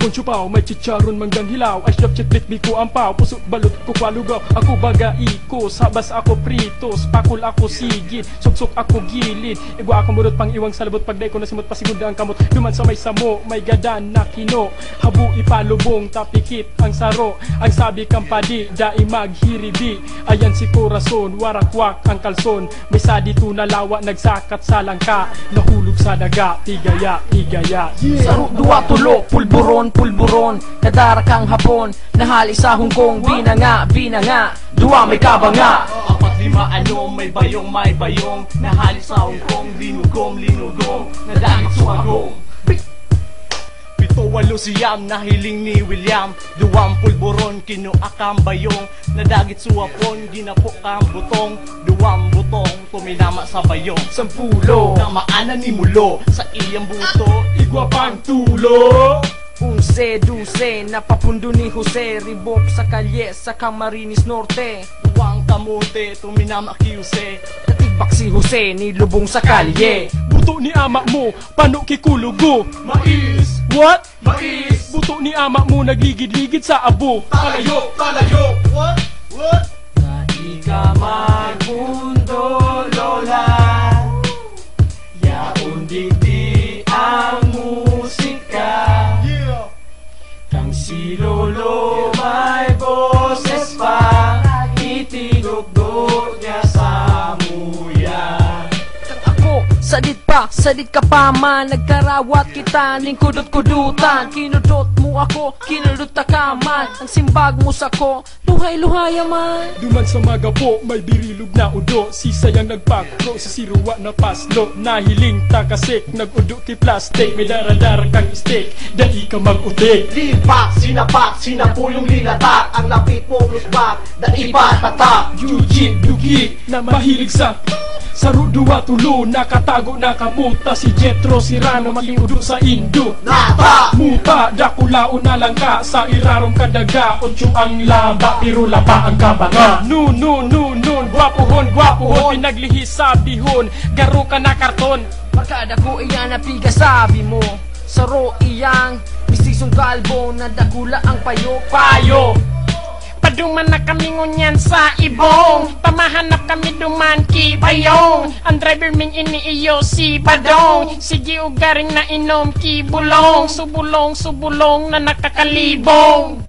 Poncho pao, may chicharon manggang hilaw. Ice drop chiclet, biko ang pao. Puso balot ko kwalugaw. Ako baga ikos, habas ako pritos. Pakul ako sigit, suksok ako gilid. Igwa ako murot pang iwang salabot. Pagday ko nasimot pasigunda ang kamot. Duman sa may samo, may gadan na kino. Habu ipalubong, tapikit ang saro. Ang sabi kang padi, dai maghiribi. Ayan si Corazon, warakwak ang kalson. May sadi tunalawa, nagsakat sa langka. Nahulog sa daga, tigaya, tigaya. Saro dua tulo, pulburon, pulburon. Nadara kang hapon, nahali sa Hong Kong. Binanga, binanga, dua may kabanga. Apat lima ano, may bayong. Nahali sa Hong Kong, linugong, linugong. Nadamit sa agong. Pito walo siyam, nahiling ni William. Duwang pulburon, kinuakang bayong. Nadagit suwapon, ginapo kang butong. Duwang butong, tuminama sa bayong. Sampulo, Na maana ni mulo, sa iyang buto. igwa pang tulo. Unse, duse, napapundo ni Jose. Ribok sa kalye, sa Camarines Norte. Duwang kamote, tuminama kiuse. Natigbak si Jose, nilubong sa kalye. Buto ni ama mo, pano kikulugo. Mais, What? mais. Buto ni ama mo, nagligid-ligid sa abo. Talayo, talayo. What? Na di ka magmundo, lola. Yaon di ang musika. Kang si lolo may boses pa. Itinugdog niya sa muya. Ako, sadit ka pa man. Nagkarawat kita, ning kudot-kudutan. Kinudot mo ako, kinudot ka man. Ang simbag mo sa ko, luhay-luhaya man. Duman sa maga po, may birilog na udo. Si sayang nagpakro, si siruwa na paslo. Nahiling takasik, nag-udo ki plastic. May daradara kang steak, dali ka mag-utik. Lipak, sinapak, sinapulong lilatak. Ang lapit mo lusbak, daipa tatak. Yujin, dugi, na mahilig sa Saro duwa tulo, nakatago nakabuta. Si Jetro Sirano, makiudo sa Indo. Nata! Muta, dakulao na lang ka. Sa irarong kadaga, otso ang laba, pero lapa ang kabanga. Nun, gwapuhon, pinaglihis sa bihon. Garo ka na karton. Pagkada ko iyan napiga sabi mo. Saro iyang mistisong kalbo na dakula ang payo. Payo! Paduman na kami ngunyan sa ibong. Pamahanap kami duman ki bayong. Ang driver ming iniiyo si Badong. Sige ugaring na inom ki bulong. Subulong na nakakalibong.